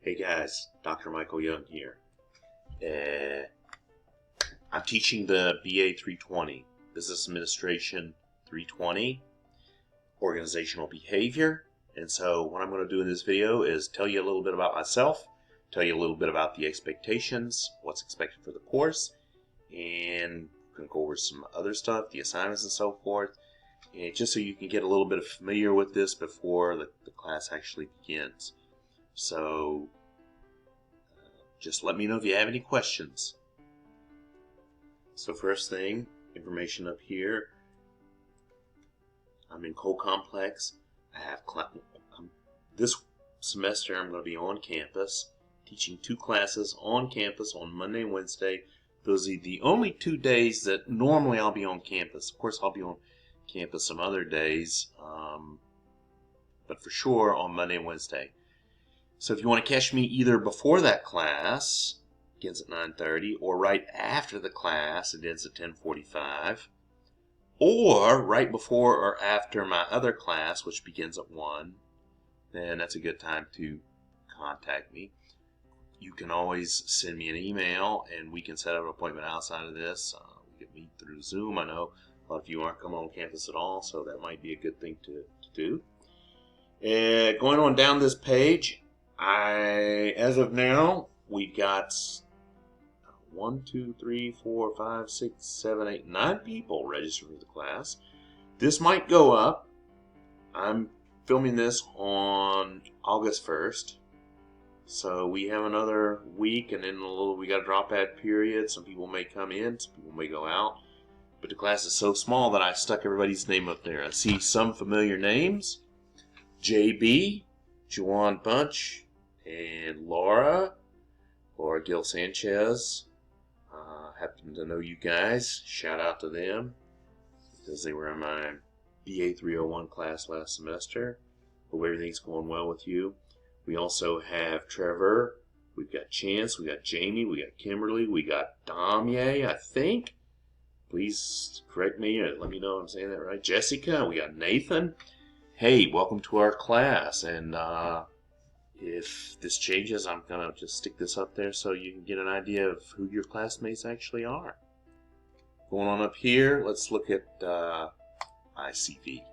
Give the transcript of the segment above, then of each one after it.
Hey guys, Dr. Michael Young here. I'm teaching the BA 320, Business Administration 320, Organizational Behavior. And so what I'm going to do in this video is tell you a little bit about myself, tell you a little bit about the expectations, what's expected for the course, and I'm going to go over some other stuff, the assignments and so forth, and just so you can get a little bit familiar with this before the class actually begins. So just let me know if you have any questions. So first thing, information up here. I'm in Cole Complex. This semester I'm going to be on campus, teaching 2 classes on campus on Monday and Wednesday. Those are the only 2 days that normally I'll be on campus. Of course, I'll be on campus some other days, but for sure on Monday and Wednesday. So if you want to catch me either before that class, begins at 9:30, or right after the class, it ends at 10:45, or right before or after my other class, which begins at 1, then that's a good time to contact me. You can always send me an email, and we can set up an appointment outside of this. We can meet through Zoom. I know a lot of you aren't coming on campus at all, so that might be a good thing to do. Going on down this page, as of now, we've got 1, 2, 3, 4, 5, 6, 7, 8, 9 people registered for the class. This might go up. I'm filming this on August 1st. So we have another week, and then we got a drop-out period. Some people may come in, some people may go out. But the class is so small that I stuck everybody's name up there. I see some familiar names. JB, Juwan Bunch, and Laura Gil Sanchez. Happen to know you guys. Shout out to them because they were in my BA 301 class last semester. Hope everything's going well with you. We also have Trevor. We've got Chance. We got Jamie. We got Kimberly. We got Damye, I think. Please correct me or let me know if I'm saying that right. Jessica. We got Nathan. Hey, welcome to our class. And if this changes, I'm going to just stick this up there so you can get an idea of who your classmates actually are. Going on up here, let's look at my CV.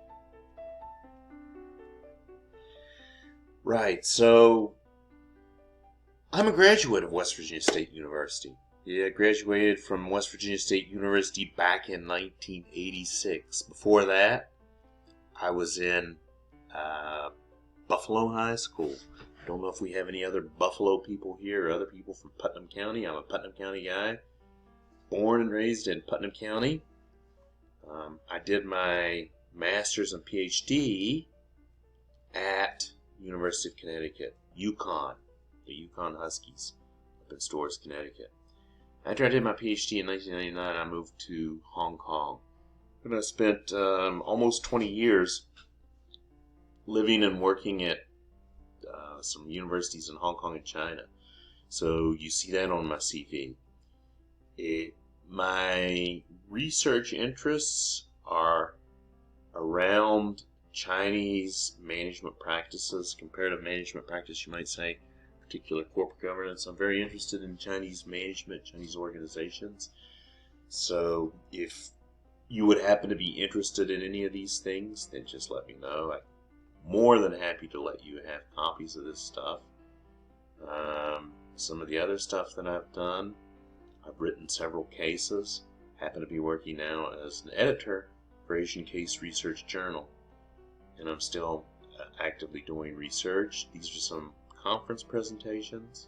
Right, so I'm a graduate of West Virginia State University. Yeah, I graduated from West Virginia State University back in 1986. Before that, I was in Buffalo High School. I don't know if we have any other Buffalo people here or other people from Putnam County. I'm a Putnam County guy, born and raised in Putnam County. I did my master's and PhD at University of Connecticut, UConn, the UConn Huskies, up in Storrs, Connecticut. After I did my PhD in 1999, I moved to Hong Kong. And I spent almost 20 years living and working at some universities in Hong Kong and China. So you see that on my CV. My research interests are around Chinese management practices, comparative management practice, you might say, particular corporate governance. I'm very interested in Chinese management, Chinese organizations. So if you would happen to be interested in any of these things, then just let me know. I'm more than happy to let you have copies of this stuff. Some of the other stuff that I've done, I've written several cases. Happen to be working now as an editor for Asian Case Research Journal. And I'm still actively doing research. These are some conference presentations.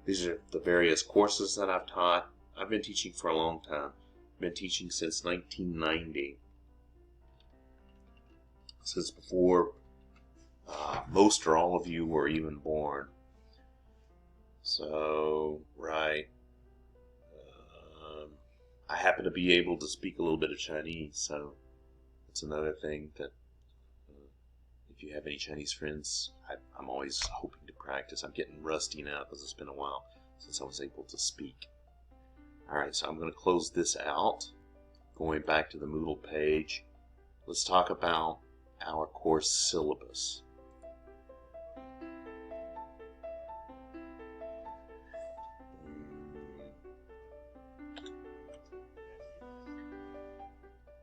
These are the various courses that I've taught. I've been teaching for a long time. I've been teaching since 1990. Since before most or all of you were even born. So, right. I happen to be able to speak a little bit of Chinese, so that's another thing that if you have any Chinese friends, I'm always hoping to practice. I'm getting rusty now because it's been a while since I was able to speak. Alright, so I'm going to close this out. Going back to the Moodle page, let's talk about our course syllabus.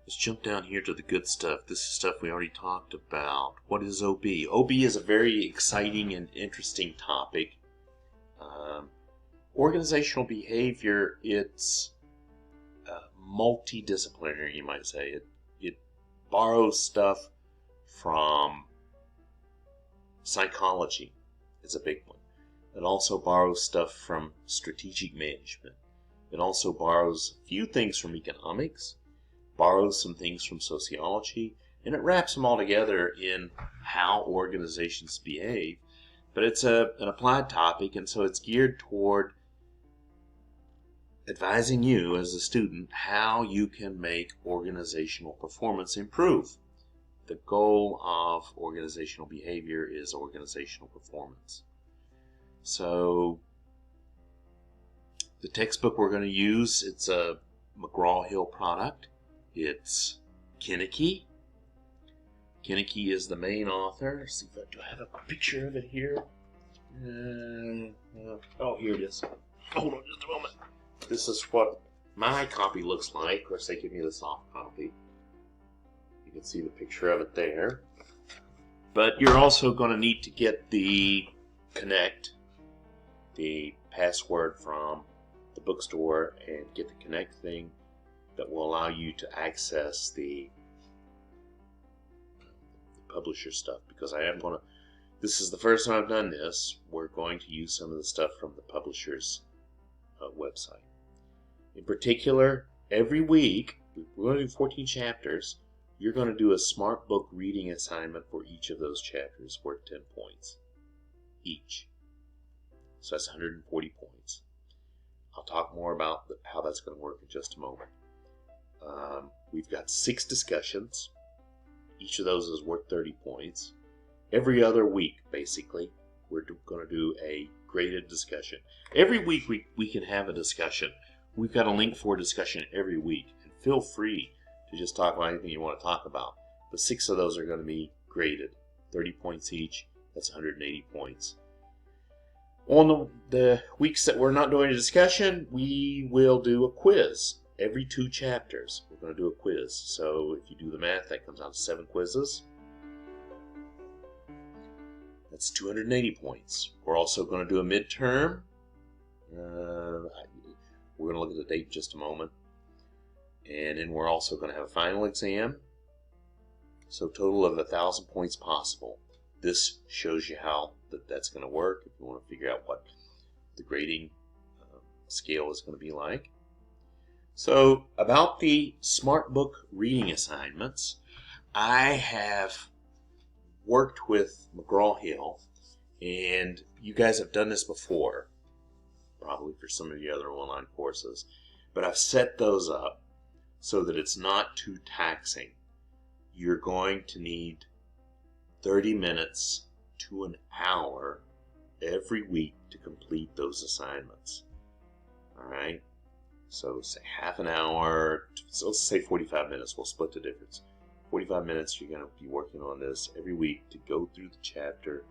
Let's jump down here to the good stuff. This is stuff we already talked about. What is OB? OB is a very exciting and interesting topic. Organizational behavior, it's multidisciplinary, you might say. It borrows stuff from psychology. It's a big one. It also borrows stuff from strategic management. It also borrows a few things from economics, borrows some things from sociology, and it wraps them all together in how organizations behave. But it's an applied topic, and so it's geared toward advising you as a student how you can make organizational performance improve. The goal of organizational behavior is organizational performance. So the textbook we're going to use, it's a McGraw-Hill product. It's Kennecke. Kennecke is the main author. Let's see if do I have a picture of it here? Oh, here it is. Hold on just a moment. This is what my copy looks like. Of course, they give me the soft copy. You can see the picture of it there. But you're also going to need to get the Connect, the password from the bookstore, and get the Connect thing that will allow you to access the publisher stuff, because this is the first time I've done this. We're going to use some of the stuff from the publisher's website. In particular, every week, we're going to do 14 chapters. You're going to do a smart book reading assignment for each of those chapters worth 10 points each. So that's 140 points. I'll talk more about how that's going to work in just a moment. We've got 6 discussions. Each of those is worth 30 points. Every other week, basically, we're going to do a graded discussion. Every week we can have a discussion. We've got a link for a discussion every week. And feel free to just talk about anything you want to talk about. But 6 of those are going to be graded. 30 points each. That's 180 points. On the weeks that we're not doing a discussion, we will do a quiz. Every 2 chapters, we're going to do a quiz. So if you do the math, that comes out to 7 quizzes. That's 280 points. We're also going to do a midterm. We're going to look at the date in just a moment. And then we're also going to have a final exam. So total of 1,000 points possible. This shows you how that's going to work if you want to figure out what the grading scale is going to be like. So about the Smart Book reading assignments, I have worked with McGraw-Hill, and you guys have done this before, probably for some of the other online courses, but I've set those up so that it's not too taxing. You're going to need 30 minutes to an hour every week to complete those assignments. All right? So say half an hour, so let's say 45 minutes. We'll split the difference. 45 minutes you're going to be working on this every week to go through the chapter,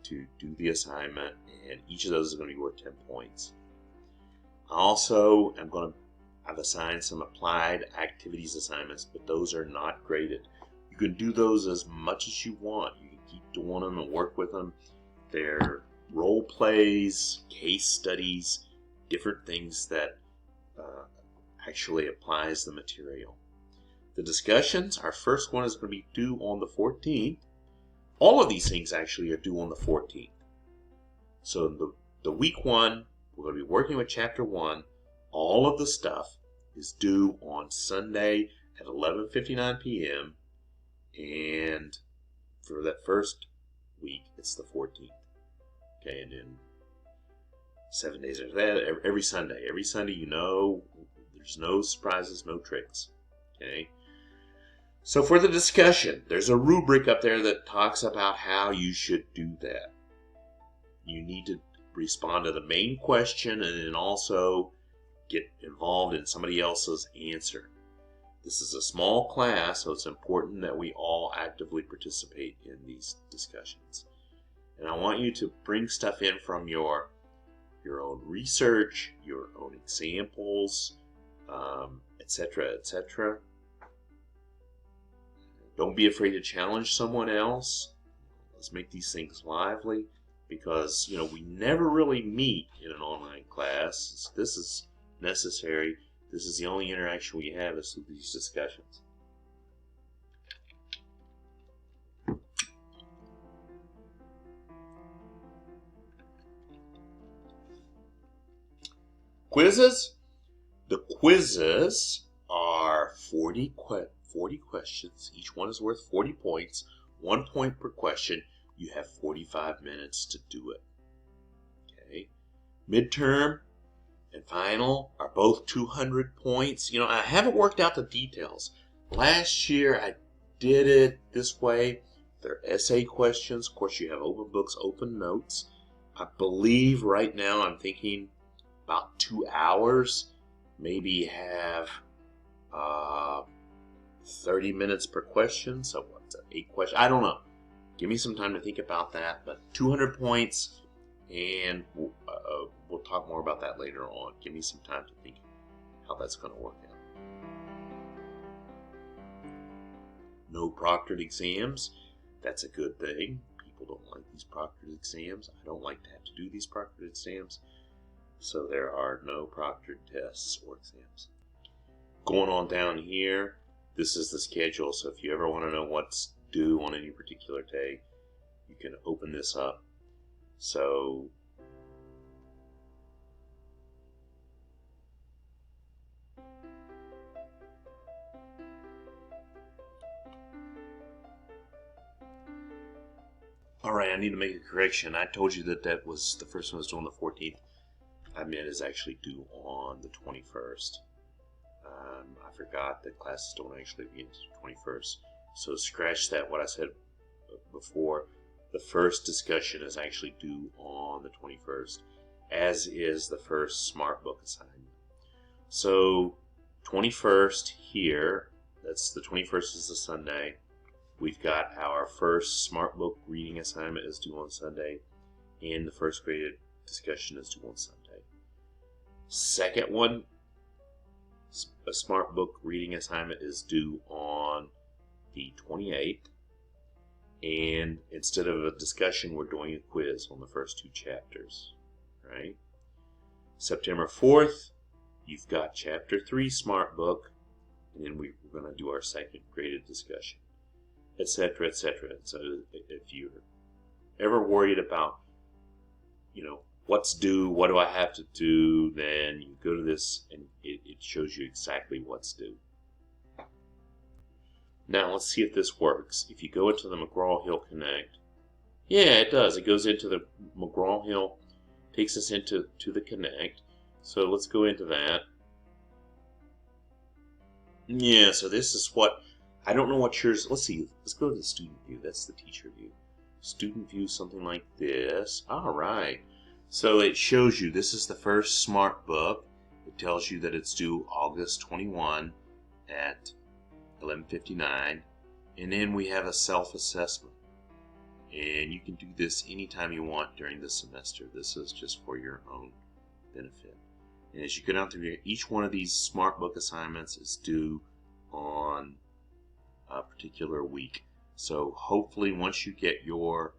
to do the assignment, and each of those is going to be worth 10 points. Also, I've assigned some applied activities assignments, but those are not graded. You can do those as much as you want. You can keep doing them and work with them. They're role plays, case studies, different things that actually applies the material. The discussions, our first one is going to be due on the 14th. All of these things actually are due on the 14th. So the week 1, we're going to be working with chapter 1. All of the stuff is due on Sunday at 11:59 p.m. And for that first week, it's the 14th. Okay, and then 7 days after that, every Sunday. Every Sunday, there's no surprises, no tricks. Okay? So for the discussion, there's a rubric up there that talks about how you should do that. You need to respond to the main question and then also get involved in somebody else's answer. This is a small class, so it's important that we all actively participate in these discussions. And I want you to bring stuff in from your own research, your own examples, etc., etc. Don't be afraid to challenge someone else. Let's make these things lively, because we never really meet in an online class. This is necessary. This is the only interaction we have is through these discussions. Quizzes. The quizzes are 40 questions. Each one is worth 40 points. 1 point per question. You have 45 minutes to do it. Okay. Midterm and final are both 200 points. I haven't worked out the details. Last year I did it this way. They're essay questions. Of course, you have open books, open notes. I believe right now I'm thinking about 2 hours. Maybe have 30 minutes per question. So what's that, 8 questions? I don't know. Give me some time to think about that. But 200 points, and we'll talk more about that later on. Give me some time to think how that's going to work out. No proctored exams. That's a good thing. People don't like these proctored exams. I don't like to have to do these proctored exams. So there are no proctored tests or exams. Going on down here, this is the schedule. So if you ever want to know what's due on any particular day, you can open this up. So alright, I need to make a correction. I told you that was the first one was due on the 14th. I meant is actually due on the 21st. I forgot that classes don't actually begin until the 21st. So scratch that, what I said before. The first discussion is actually due on the 21st, as is the first Smart Book assignment. So 21st here, that's the 21st is the Sunday. We've got our first Smart Book reading assignment is due on Sunday, and the first graded discussion is due on Sunday. Second one, a Smart Book reading assignment is due on the 28th, and instead of a discussion, we're doing a quiz on the first 2 chapters, right? September 4th, you've got Chapter 3 Smart Book, and then we're going to do our second graded discussion, etc., etc. So if you're ever worried about, what's due, what do I have to do, then you go to this and it shows you exactly what's due. Now let's see if this works. If you go into the McGraw-Hill Connect, yeah, it does. It goes into the McGraw-Hill, takes us into the Connect. So let's go into that. Yeah, so this is what, I don't know what yours, let's see, let's go to the student view. That's the teacher view. Student view, something like this. All right. So it shows you this is the first Smart Book. It tells you that it's due August 21 at 11:59, and then we have a self-assessment, and you can do this anytime you want during the semester. This is just for your own benefit. And as you go down through here, each one of these Smart Book assignments is due on a particular week. So hopefully once you get your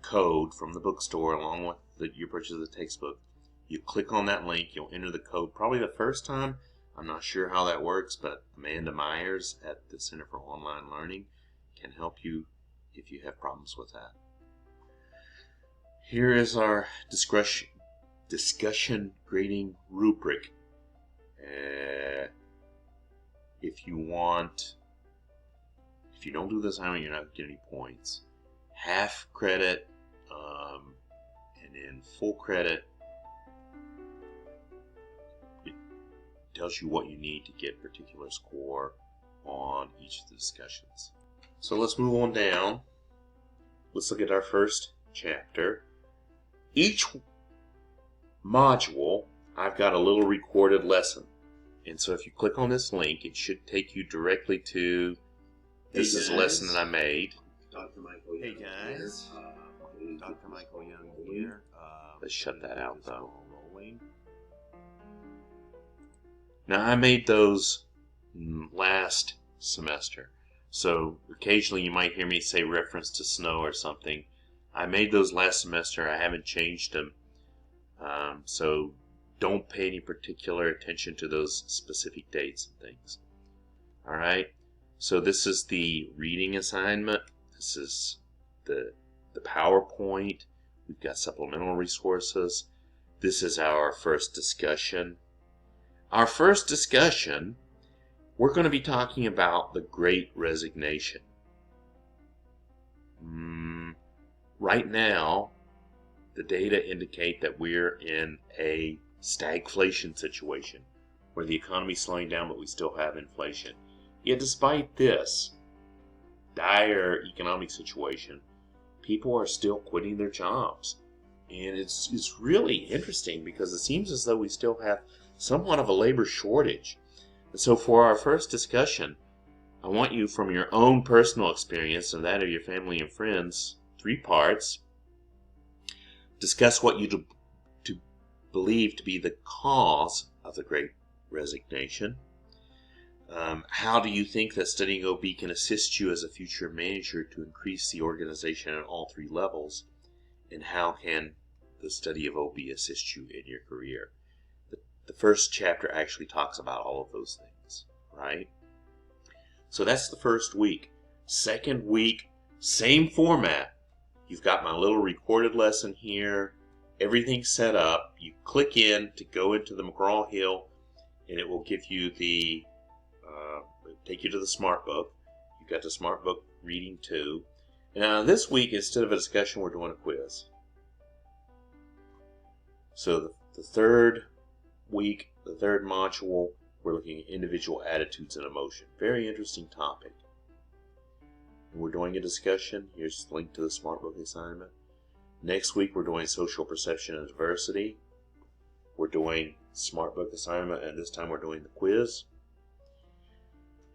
code from the bookstore along with your purchase of the textbook, you click on that link, you'll enter the code probably the first time. I'm not sure how that works, but Amanda Myers at the Center for Online Learning can help you if you have problems with that. Here is our discussion grading rubric. If you don't do the assignment, you're not getting any points. Half credit, and then full credit. It tells you what you need to get a particular score on each of the discussions. So let's move on down. Let's look at our first chapter. Each module, I've got a little recorded lesson. And so if you click on this link, it should take you directly to, this is a lesson that I made. Dr. Michael Young. Hey guys, Dr. Michael Young here. Let's shut that out though. Rolling. Now I made those last semester. So occasionally you might hear me say reference to snow or something. I made those last semester. I haven't changed them. So don't pay any particular attention to those specific dates and things. All right. So this is the reading assignment. This is the PowerPoint. We've got supplemental resources. This is our first discussion. Our first discussion, we're going to be talking about the Great Resignation. Right now, the data indicate that we're in a stagflation situation where the economy is slowing down, but we still have inflation. Yet despite this dire economic situation, people are still quitting their jobs. And it's really interesting because it seems as though we still have somewhat of a labor shortage. And so for our first discussion, I want you, from your own personal experience and that of your family and friends, 3 parts, discuss what you believe to be the cause of the Great Resignation. How do you think that studying OB can assist you as a future manager to increase the organization at all 3 levels? And how can the study of OB assist you in your career? The first chapter actually talks about all of those things, right? So that's the first week. Second week, same format. You've got my little recorded lesson here. Everything's set up. You click in to go into the McGraw-Hill, and it will give you the take you to the Smart Book. You've got the Smart Book Reading 2. Now this week, instead of a discussion, we're doing a quiz. So the third week, the third module, we're looking at individual attitudes and emotion. Very interesting topic. And we're doing a discussion. Here's the link to the Smart Book assignment. Next week, we're doing social perception and diversity. We're doing Smart Book assignment, and this time we're doing the quiz.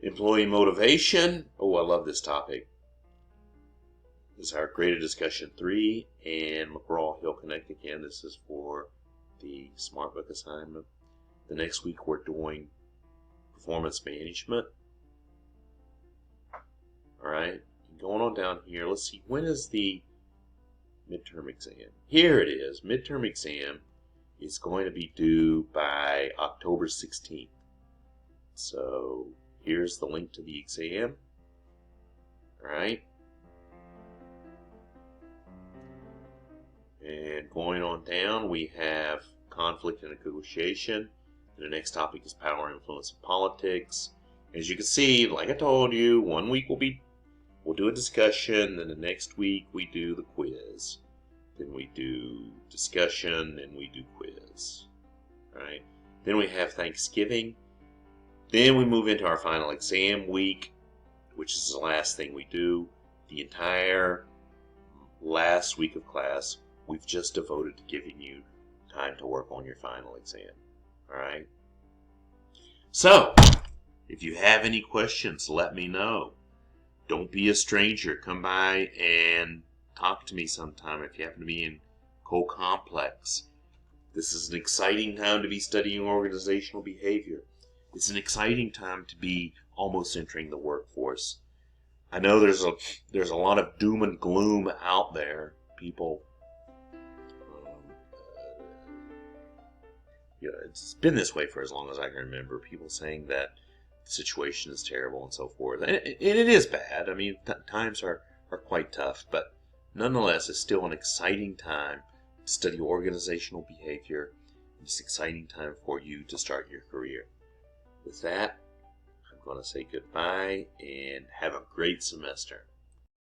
Employee motivation. Oh, I love this topic. This is our graded discussion 3, and McGraw-Hill Connect again. This is for the Smart Book assignment. The next week we're doing performance management. All right, going on down here. Let's see, when is the midterm exam? Here it is. Midterm exam is going to be due by October 16th. So here's the link to the exam. All right. And going on down, we have conflict and negotiation. And the next topic is power, influence, and politics. As you can see, like I told you, 1 week we'll do a discussion, then the next week we do the quiz. Then we do discussion, and we do quiz. All right. Then we have Thanksgiving. Then we move into our final exam week, which is the last thing we do. The entire last week of class, we've just devoted to giving you time to work on your final exam. All right? So, if you have any questions, let me know. Don't be a stranger. Come by and talk to me sometime if you happen to be in Cole Complex. This is an exciting time to be studying organizational behavior. It's an exciting time to be almost entering the workforce. I know there's a lot of doom and gloom out there. People, it's been this way for as long as I can remember. People saying that the situation is terrible and so forth, and it is bad. I mean, times are quite tough, but nonetheless, it's still an exciting time to study organizational behavior. It's an exciting time for you to start your career. With that, I'm going to say goodbye and have a great semester.